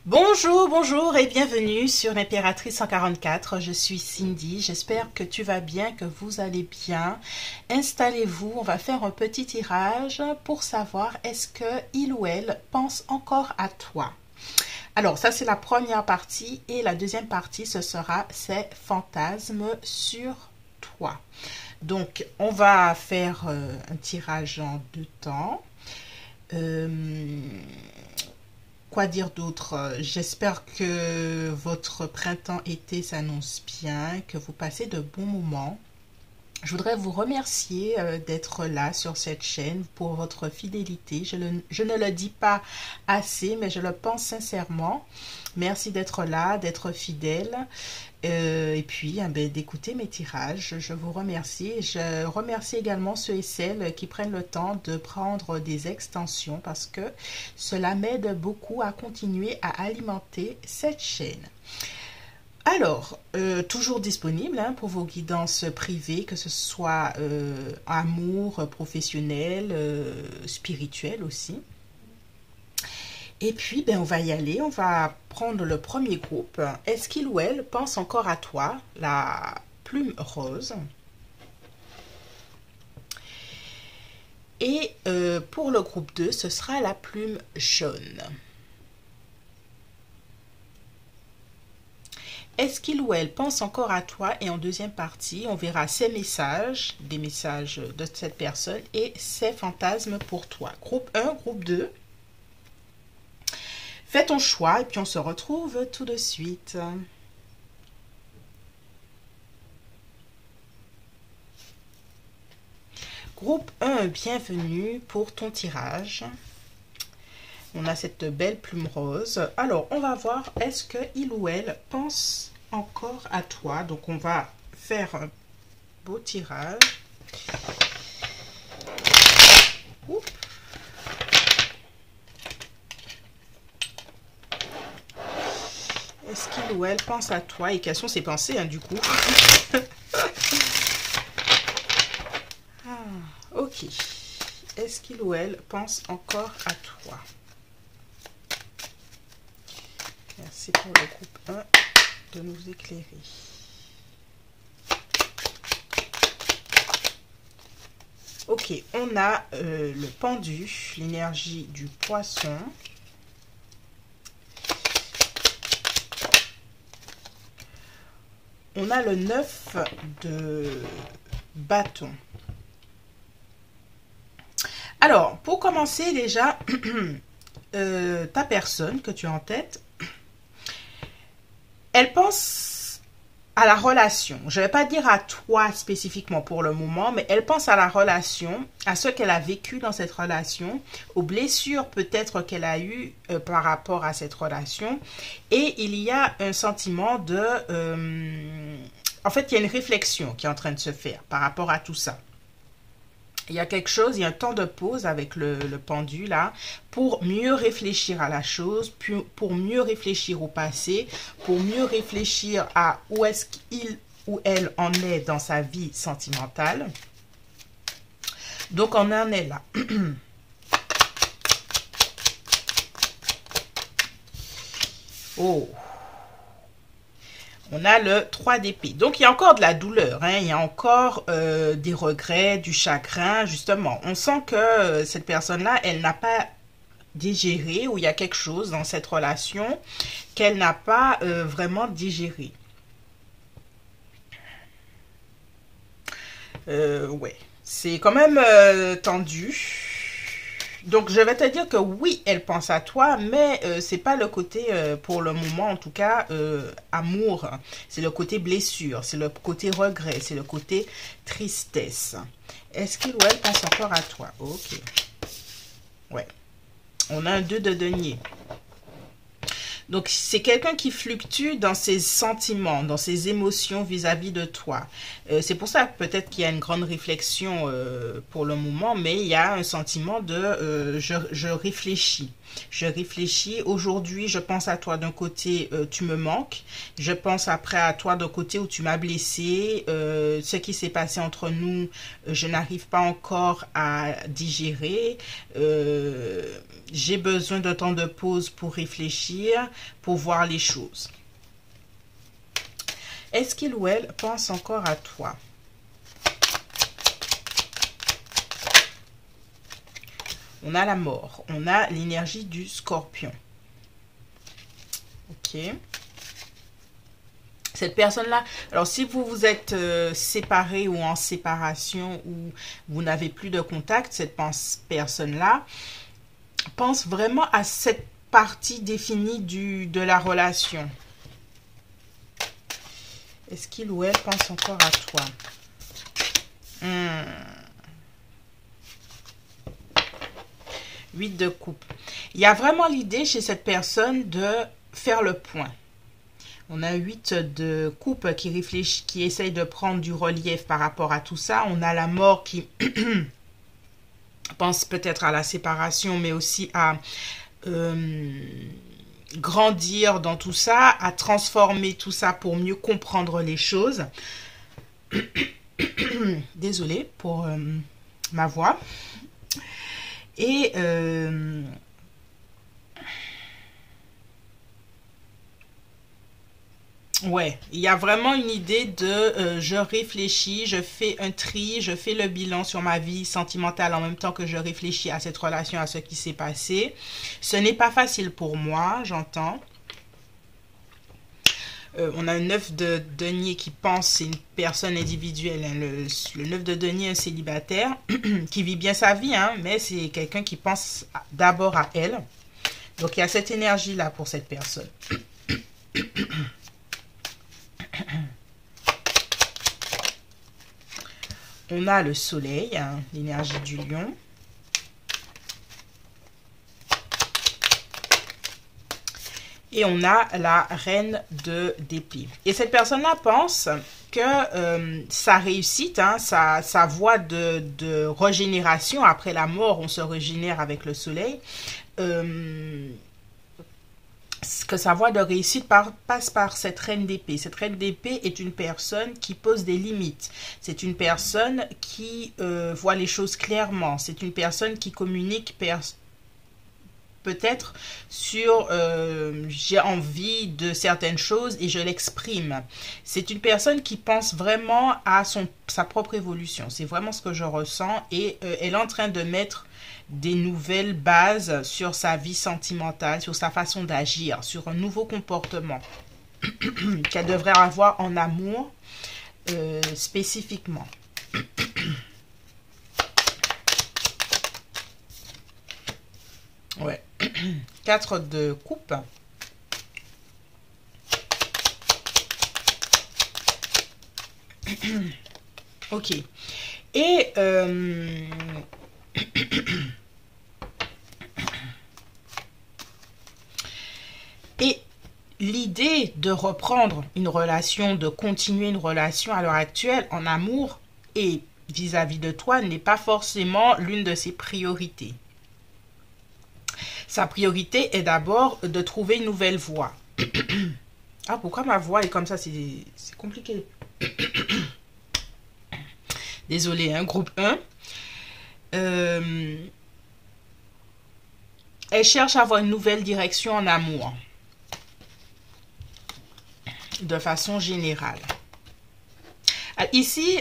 Bonjour, bonjour et bienvenue sur l'Impératrice 144. Je suis Cindy, j'espère que tu vas bien, que vous allez bien. Installez-vous, on va faire un petit tirage pour savoir est-ce que il ou elle pense encore à toi. Alors ça c'est la première partie et la deuxième partie ce sera ces fantasmes sur toi. Donc on va faire un tirage en deux temps. Quoi dire d'autre? J'espère que votre printemps-été s'annonce bien, que vous passez de bons moments. Je voudrais vous remercier d'être là sur cette chaîne pour votre fidélité. Je ne le dis pas assez, mais je le pense sincèrement. Merci d'être là, d'être fidèle et puis d'écouter mes tirages. Je vous remercie. Je remercie également ceux et celles qui prennent le temps de prendre des extensions parce que cela m'aide beaucoup à continuer à alimenter cette chaîne. Alors, toujours disponible pour vos guidances privées, que ce soit amour, professionnel, spirituel aussi. Et puis, on va y aller, on va prendre le premier groupe. Est-ce qu'il ou elle pense encore à toi, la plume rose? Et pour le groupe 2, ce sera la plume jaune. Est-ce qu'il ou elle pense encore à toi? Et en deuxième partie, on verra ses messages, des messages de cette personne et ses fantasmes pour toi. Groupe 1, groupe 2. Fais ton choix et puis on se retrouve tout de suite. Groupe 1, bienvenue pour ton tirage. On a cette belle plume rose. Alors, on va voir, est-ce que il ou elle pense encore à toi? Donc, on va faire un beau tirage. Oups. Est-ce qu'il ou elle pense à toi? Et quelles sont ses pensées, du coup? Ok. Est-ce qu'il ou elle pense encore à toi? Merci pour le groupe 1 de nous éclairer. Ok, on a le pendu, l'énergie du poisson. On a le 9 de bâton. Alors, pour commencer déjà, ta personne que tu as en tête, elle pense à la relation. Je ne vais pas dire à toi spécifiquement pour le moment, mais elle pense à la relation, à ce qu'elle a vécu dans cette relation, aux blessures peut-être qu'elle a eues par rapport à cette relation. Et il y a un sentiment de... en fait, il y a une réflexion qui est en train de se faire par rapport à tout ça. Il y a quelque chose, il y a un temps de pause avec le pendu là, pour mieux réfléchir à la chose, pour mieux réfléchir au passé, pour mieux réfléchir à où est-ce qu'il ou elle en est dans sa vie sentimentale. Donc on en est là. Oh! On a le 3 d'épée. Donc, il y a encore de la douleur. Il y a encore des regrets, du chagrin, justement. On sent que cette personne-là, elle n'a pas digéré ou il y a quelque chose dans cette relation qu'elle n'a pas vraiment digéré. Ouais. C'est quand même tendu. Donc, je vais te dire que oui, elle pense à toi, mais c'est pas le côté, pour le moment en tout cas, amour. C'est le côté blessure, c'est le côté regret, c'est le côté tristesse. Est-ce qu'il ou elle pense encore à toi? Ok. Ouais. On a un 2 de denier. Donc, c'est quelqu'un qui fluctue dans ses sentiments, dans ses émotions vis-à-vis de toi. C'est pour ça peut-être qu'il y a une grande réflexion pour le moment, mais il y a un sentiment de je réfléchis. Je réfléchis. Aujourd'hui, je pense à toi d'un côté, tu me manques. Je pense après à toi d'un côté où tu m'as blessé. Ce qui s'est passé entre nous, je n'arrive pas encore à digérer. j'ai besoin de temps de pause pour réfléchir, pour voir les choses. Est-ce qu'il ou elle pense encore à toi? On a la mort. On a l'énergie du scorpion. Ok. Cette personne-là, alors si vous vous êtes séparé ou en séparation ou vous n'avez plus de contact, cette personne-là pense vraiment à cette partie définie de la relation. Est-ce qu'il ou elle pense encore à toi? 8 de coupe. Il y a vraiment l'idée chez cette personne de faire le point. On a 8 de coupe qui réfléchit, qui essaye de prendre du relief par rapport à tout ça. On a la mort qui pense peut-être à la séparation, mais aussi à grandir dans tout ça, à transformer tout ça pour mieux comprendre les choses. Désolée pour ma voix. Et ouais, il y a vraiment une idée de je réfléchis, je fais un tri, je fais le bilan sur ma vie sentimentale en même temps que je réfléchis à cette relation, à ce qui s'est passé. Ce n'est pas facile pour moi, j'entends. On a un 9 de denier qui pense, c'est une personne individuelle. Hein, le 9 de denier, un célibataire qui vit bien sa vie, hein, mais c'est quelqu'un qui pense d'abord à elle. Donc il y a cette énergie-là pour cette personne. On a le soleil, hein, l'énergie du lion. Et on a la reine d'épée. Et cette personne-là pense que sa réussite, hein, sa voie de régénération, après la mort, on se régénère avec le soleil, que sa voie de réussite passe par cette reine d'épée. Cette reine d'épée est une personne qui pose des limites. C'est une personne qui voit les choses clairement. C'est une personne qui communique peut-être sur j'ai envie de certaines choses et je l'exprime. C'est une personne qui pense vraiment à sa propre évolution. C'est vraiment ce que je ressens et elle est en train de mettre des nouvelles bases sur sa vie sentimentale, sur sa façon d'agir, sur un nouveau comportement qu'elle devrait avoir en amour spécifiquement. Ouais. 4 de coupe. Ok. Et l'idée de reprendre une relation, de continuer une relation à l'heure actuelle en amour et vis-à-vis de toi n'est pas forcément l'une de ses priorités. Sa priorité est d'abord de trouver une nouvelle voie. Ah, pourquoi ma voix est comme ça? C'est compliqué. Désolée, hein, groupe 1. Elle cherche à avoir une nouvelle direction en amour. De façon générale. Ici,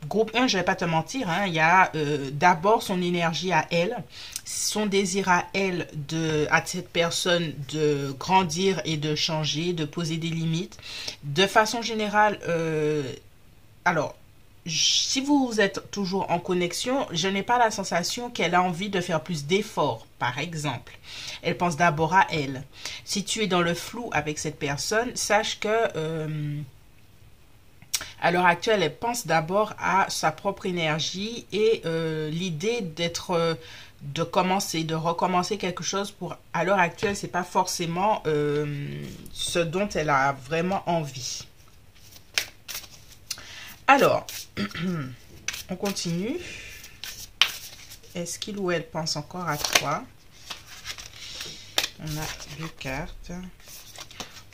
groupe 1, je ne vais pas te mentir, hein, il y a d'abord son énergie à elle, son désir à elle, à cette personne de grandir et de changer, de poser des limites. De façon générale, alors, si vous êtes toujours en connexion, je n'ai pas la sensation qu'elle a envie de faire plus d'efforts, par exemple. Elle pense d'abord à elle. Si tu es dans le flou avec cette personne, sache que... à l'heure actuelle, elle pense d'abord à sa propre énergie et l'idée de commencer, de recommencer quelque chose à l'heure actuelle, c'est pas forcément ce dont elle a vraiment envie. Alors, on continue. Est-ce qu'il ou elle pense encore à toi? On a 2 cartes.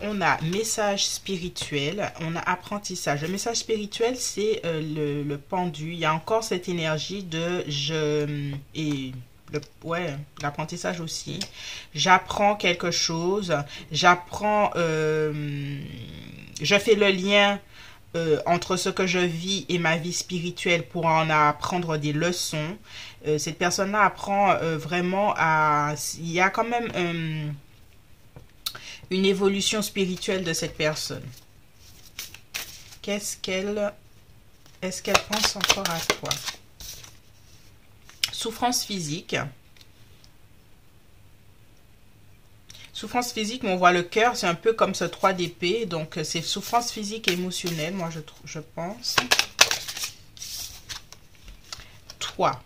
On a message spirituel, on a apprentissage. Le message spirituel, c'est le pendu. Il y a encore cette énergie de Ouais, l'apprentissage aussi. J'apprends quelque chose. J'apprends... je fais le lien entre ce que je vis et ma vie spirituelle pour en apprendre des leçons. Cette personne-là apprend vraiment à... Il y a quand même une évolution spirituelle de cette personne. Est-ce qu'elle pense encore à toi? Souffrance physique. Souffrance physique, mais on voit le cœur, c'est un peu comme ce 3 d'épée. Donc, c'est souffrance physique et émotionnelle, moi, je pense. Toi.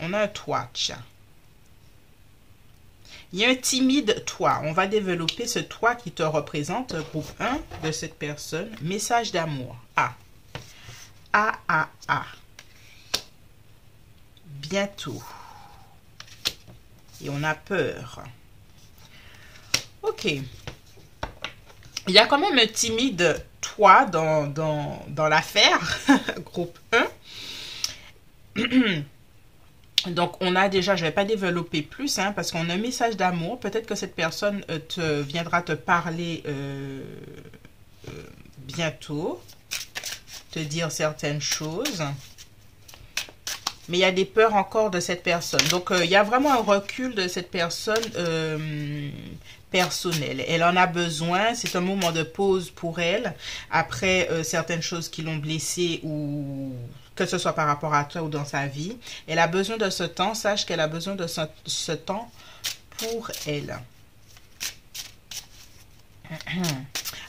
On a un toi, tiens. Il y a un timide toi. On va développer ce toi qui te représente, groupe 1 de cette personne. Message d'amour. A. A, A, A. Bientôt. Et on a peur. Ok. Il y a quand même un timide toi dans l'affaire. Groupe 1. Donc, on a déjà, je ne vais pas développer plus, hein, parce qu'on a un message d'amour. Peut-être que cette personne viendra te parler bientôt, te dire certaines choses. Mais il y a des peurs encore de cette personne. Donc, il y a vraiment un recul de cette personne personnelle. Elle en a besoin. C'est un moment de pause pour elle. Après certaines choses qui l'ont blessée ou que ce soit par rapport à toi ou dans sa vie. Elle a besoin de ce temps. Sache qu'elle a besoin de ce temps pour elle.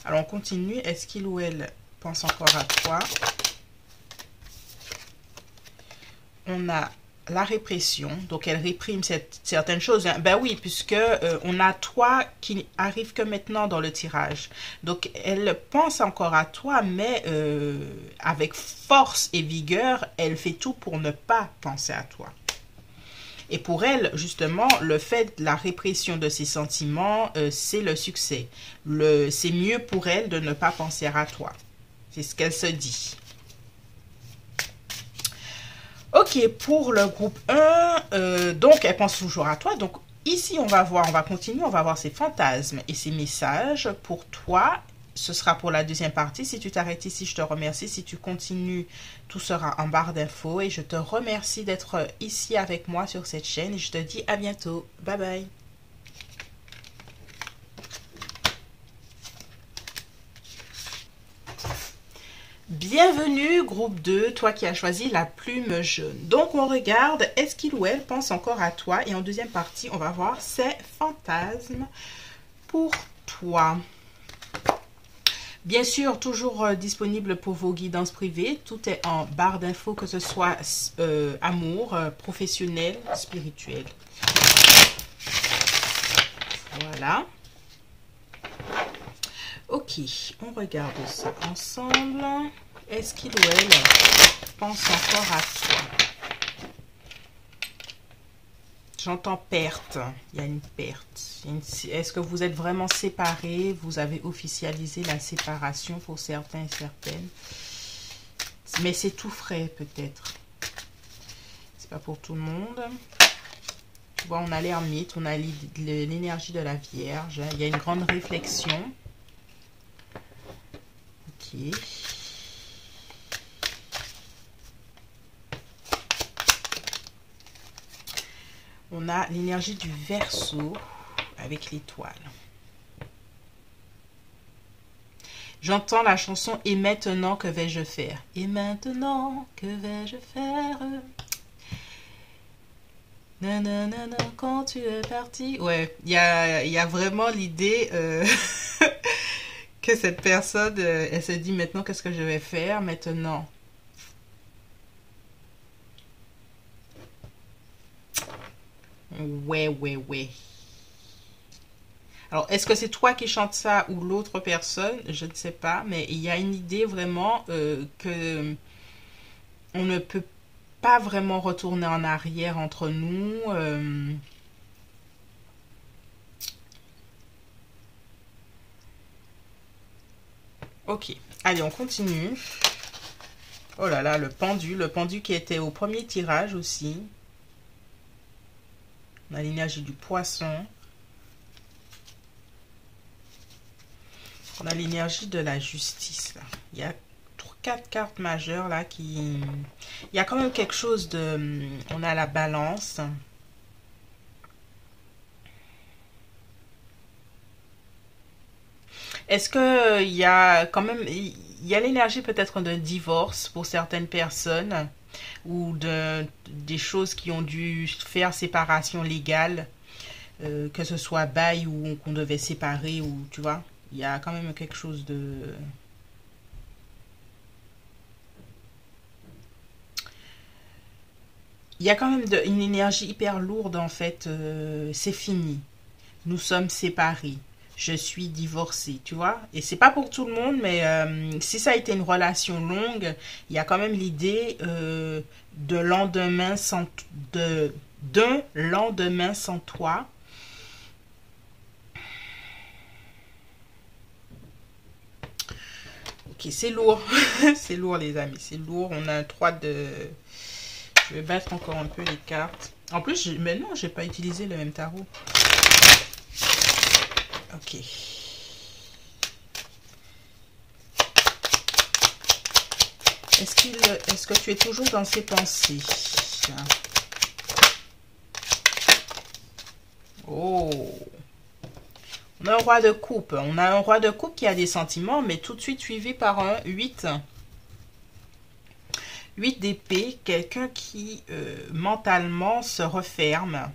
Alors, on continue. Est-ce qu'il ou elle pense encore à toi? On a la répression, donc elle réprime certaines choses. Ben oui, puisque on a toi qui arrive que maintenant dans le tirage. Donc elle pense encore à toi, mais avec force et vigueur, elle fait tout pour ne pas penser à toi. Et pour elle, justement, le fait de la répression de ses sentiments, c'est le succès. C'est mieux pour elle de ne pas penser à toi. C'est ce qu'elle se dit. Ok, pour le groupe 1, donc elle pense toujours à toi. Donc ici, on va continuer, on va voir ses fantasmes et ses messages pour toi. Ce sera pour la deuxième partie. Si tu t'arrêtes ici, je te remercie. Si tu continues, tout sera en barre d'infos. Et je te remercie d'être ici avec moi sur cette chaîne. Et je te dis à bientôt. Bye bye. Bienvenue groupe 2, toi qui as choisi la plume jaune. Donc on regarde, est-ce qu'il ou elle pense encore à toi? Et en deuxième partie, on va voir ses fantasmes pour toi. Bien sûr, toujours disponible pour vos guidances privées. Tout est en barre d'infos, que ce soit amour, professionnel, spirituel. Voilà. Ok, on regarde ça ensemble. Est-ce qu'il ou elle pense encore à toi? J'entends perte. Il y a une perte. Est-ce que vous êtes vraiment séparés? Vous avez officialisé la séparation pour certains et certaines. Mais c'est tout frais peut-être. C'est pas pour tout le monde. Tu vois, on a l'ermite, on a l'énergie de la Vierge. Il y a une grande réflexion. Ok. On a l'énergie du Verseau avec l'étoile. J'entends la chanson « Et maintenant, que vais-je faire ?» Et maintenant, que vais-je faire? Nanana, quand tu es parti. Ouais, il y a vraiment l'idée que cette personne, elle se dit maintenant, qu'est-ce que je vais faire maintenant? Ouais. Alors, est-ce que c'est toi qui chantes ça ou l'autre personne? Je ne sais pas, mais il y a une idée vraiment que on ne peut pas vraiment retourner en arrière entre nous. Ok, allez, on continue. Oh là là, le pendu qui était au premier tirage aussi. On a l'énergie du poisson. On a l'énergie de la justice, là. Il y a 4 cartes majeures, là, qui... Il y a quand même quelque chose de... On a la balance. Est-ce que il y a quand même... Il y a l'énergie peut-être d'un divorce pour certaines personnes ou des choses qui ont dû faire séparation légale, que ce soit bail ou qu'on devait séparer ou tu vois, il y a quand même quelque chose de... Il y a quand même une énergie hyper lourde en fait. C'est fini. Nous sommes séparés. Je suis divorcée, tu vois. Et c'est pas pour tout le monde, mais si ça a été une relation longue, il y a quand même l'idée de lendemain sans d'un lendemain sans toi. Ok, c'est lourd. C'est lourd, les amis. C'est lourd. On a un 3 de... Je vais battre encore un peu les cartes. En plus, mais non, j'ai pas utilisé le même tarot. Ok. Est-ce que tu es toujours dans ses pensées? Oh. On a un roi de coupe. On a un roi de coupe qui a des sentiments, mais tout de suite suivi par un 8. 8 d'épée, quelqu'un qui mentalement se referme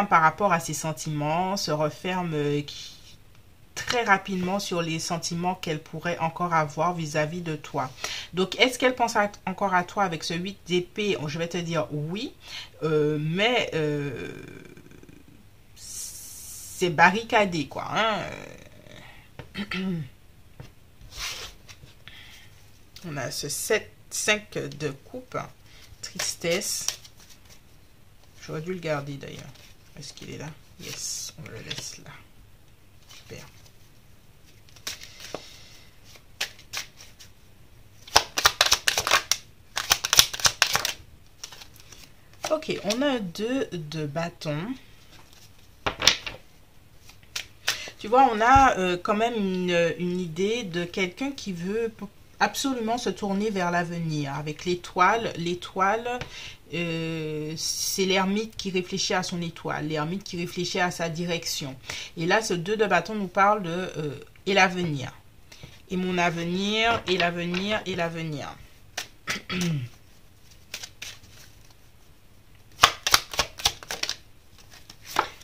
par rapport à ses sentiments, se referme très rapidement sur les sentiments qu'elle pourrait encore avoir vis-à-vis de toi. Donc, est-ce qu'elle pense encore à toi avec ce 8 d'épée? Je vais te dire oui, mais c'est barricadé, quoi. Hein? On a ce 5 de coupe, tristesse. J'aurais dû le garder d'ailleurs. Est-ce qu'il est là? Yes, on le laisse là. Super. Ok, on a 2 de bâton. Tu vois, on a quand même une idée de quelqu'un qui veut absolument se tourner vers l'avenir. Avec l'étoile, c'est l'ermite qui réfléchit à son étoile, l'ermite qui réfléchit à sa direction. Et là, ce 2 de bâton nous parle de et l'avenir. Et mon avenir, et l'avenir, et l'avenir.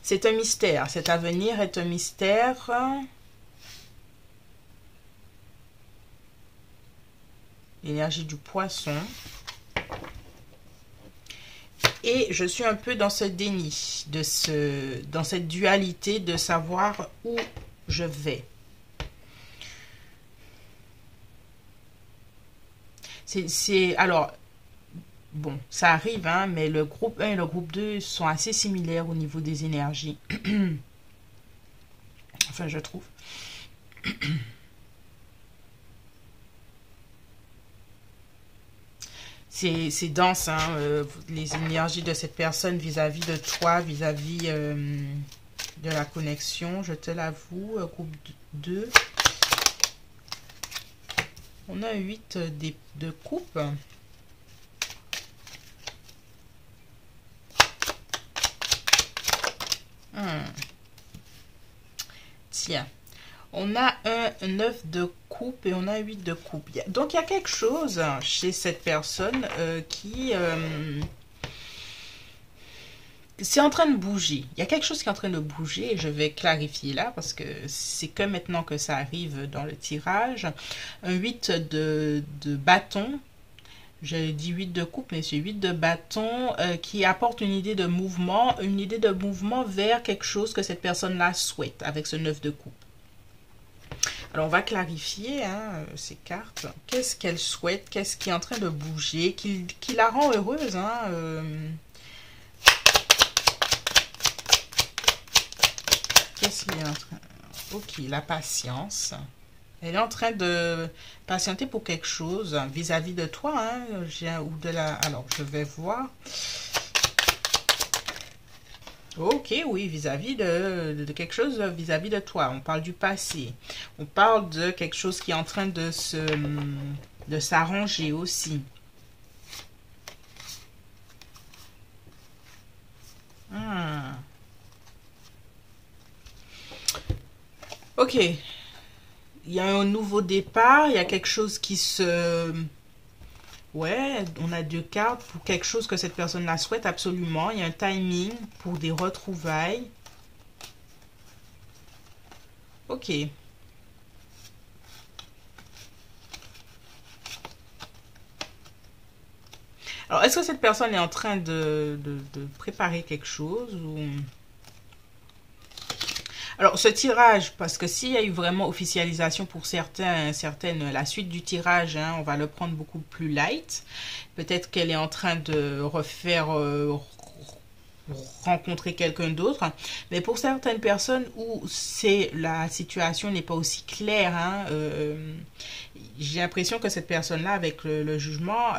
C'est un mystère. Cet avenir est un mystère. L'énergie du poisson. Et je suis un peu dans ce déni, dans cette dualité de savoir où je vais. Alors, bon, ça arrive, hein, mais le groupe 1 et le groupe 2 sont assez similaires au niveau des énergies. Enfin, je trouve. C'est dense, hein, les énergies de cette personne vis-à-vis de toi, vis-à-vis de la connexion, je te l'avoue. Groupe 2. On a 8 de coupe. Tiens. On a un 9 de coupe et on a 8 de coupe. Donc, il y a quelque chose chez cette personne qui... c'est en train de bouger. Il y a quelque chose qui est en train de bouger et je vais clarifier là parce que c'est que maintenant que ça arrive dans le tirage. Un 8 de bâton. Je dis 8 de coupe, mais c'est 8 de bâton qui apporte une idée de mouvement vers quelque chose que cette personne-là souhaite avec ce 9 de coupe. Alors, on va clarifier ces cartes. Qu'est-ce qu'elle souhaite? Qu'est-ce qui est en train de bouger? Qui la rend heureuse, hein? Qu'est-ce qu'il est en train... Ok, la patience. Elle est en train de patienter pour quelque chose vis-à-vis de toi, hein? Ou de la... Alors, je vais voir. Ok, oui, vis-à-vis de quelque chose, vis-à-vis de toi. On parle du passé. On parle de quelque chose qui est en train de s'arranger aussi. Hmm. Ok, il y a un nouveau départ, il y a quelque chose qui se... Ouais, on a deux cartes pour quelque chose que cette personne la souhaite absolument. Il y a un timing pour des retrouvailles. Ok. Alors, est-ce que cette personne est en train de préparer quelque chose ou... Alors, ce tirage, parce que s'il y a eu vraiment officialisation pour certaines, la suite du tirage, hein, on va le prendre beaucoup plus light. Peut-être qu'elle est en train de refaire, rencontrer quelqu'un d'autre. Mais pour certaines personnes où la situation n'est pas aussi claire, hein, j'ai l'impression que cette personne-là, avec le jugement,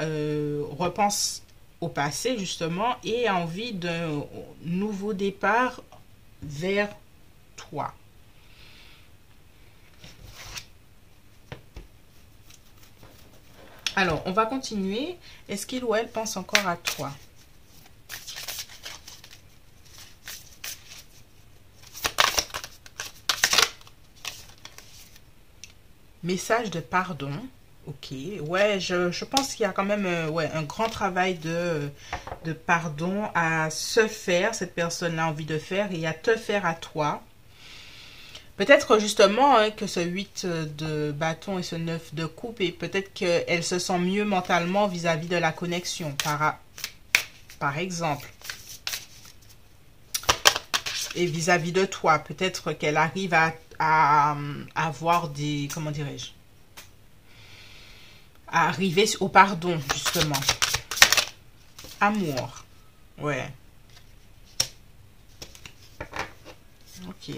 repense au passé justement et a envie d'un nouveau départ vers toi. Alors, on va continuer. Est-ce qu'il ou elle pense encore à toi? Message de pardon. Ok. Ouais, je pense qu'il y a quand même ouais, un grand travail de pardon à se faire, cette personne-là a envie de faire, et à te faire à toi. Peut-être justement hein, que ce 8 de bâton et ce 9 de coupe, et peut-être qu'elle se sent mieux mentalement vis-à-vis de la connexion, par exemple. Et vis-à-vis de toi, peut-être qu'elle arrive à avoir des, comment dirais-je, à arriver au pardon, justement. Amour. Ouais. Ok.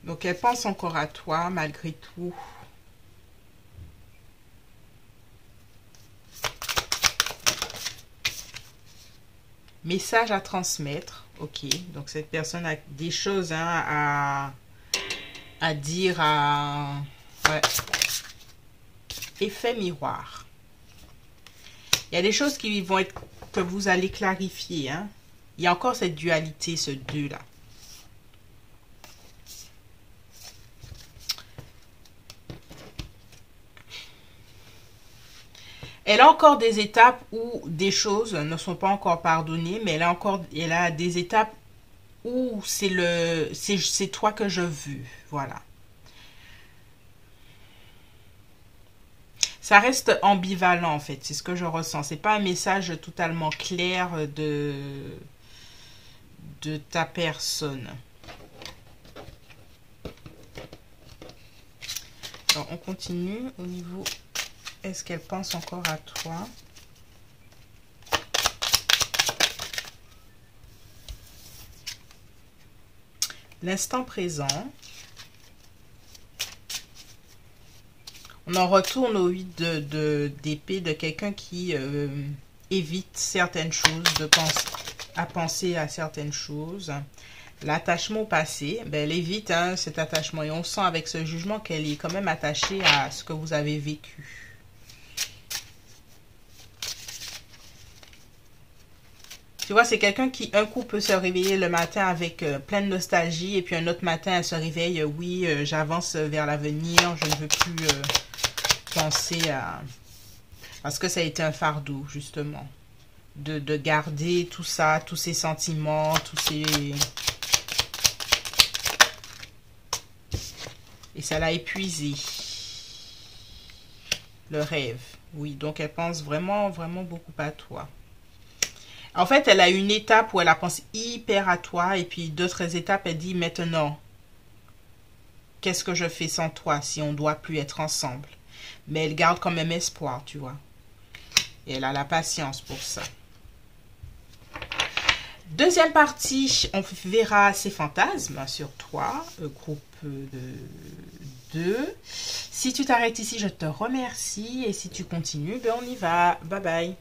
Donc, elle pense encore à toi, malgré tout. Message à transmettre. Ok. Donc, cette personne a des choses hein, à dire à... Ouais. Effet miroir. Il y a des choses qui vont être... que vous allez clarifier. Hein. Il y a encore cette dualité, ce deux-là. Elle a encore des étapes où des choses ne sont pas encore pardonnées, mais elle a des étapes où c'est toi que je veux. Voilà. Ça reste ambivalent en fait, c'est ce que je ressens. C'est pas un message totalement clair de ta personne. Alors on continue au niveau. Est-ce qu'elle pense encore à toi? L'instant présent. On en retourne au 8 d'épée de quelqu'un qui évite certaines choses, à penser à certaines choses. L'attachement au passé, ben, elle évite hein, cet attachement. Et on sent avec ce jugement qu'elle est quand même attachée à ce que vous avez vécu. Tu vois, c'est quelqu'un qui, un coup, peut se réveiller le matin avec plein de nostalgie. Et puis un autre matin, elle se réveille, oui, j'avance vers l'avenir, je ne veux plus penser à... Parce que ça a été un fardeau, justement. De garder tout ça, tous ces sentiments, tous ces... Et ça l'a épuisé. Le rêve. Oui, donc elle pense vraiment, vraiment beaucoup à toi. En fait, elle a une étape où elle a pensé hyper à toi. Et puis d'autres étapes, elle dit maintenant, qu'est-ce que je fais sans toi si on ne doit plus être ensemble? Mais elle garde quand même espoir, tu vois. Et elle a la patience pour ça. Deuxième partie, on verra ses fantasmes sur toi, groupe de 2. Si tu t'arrêtes ici, je te remercie. Et si tu continues, ben on y va. Bye bye.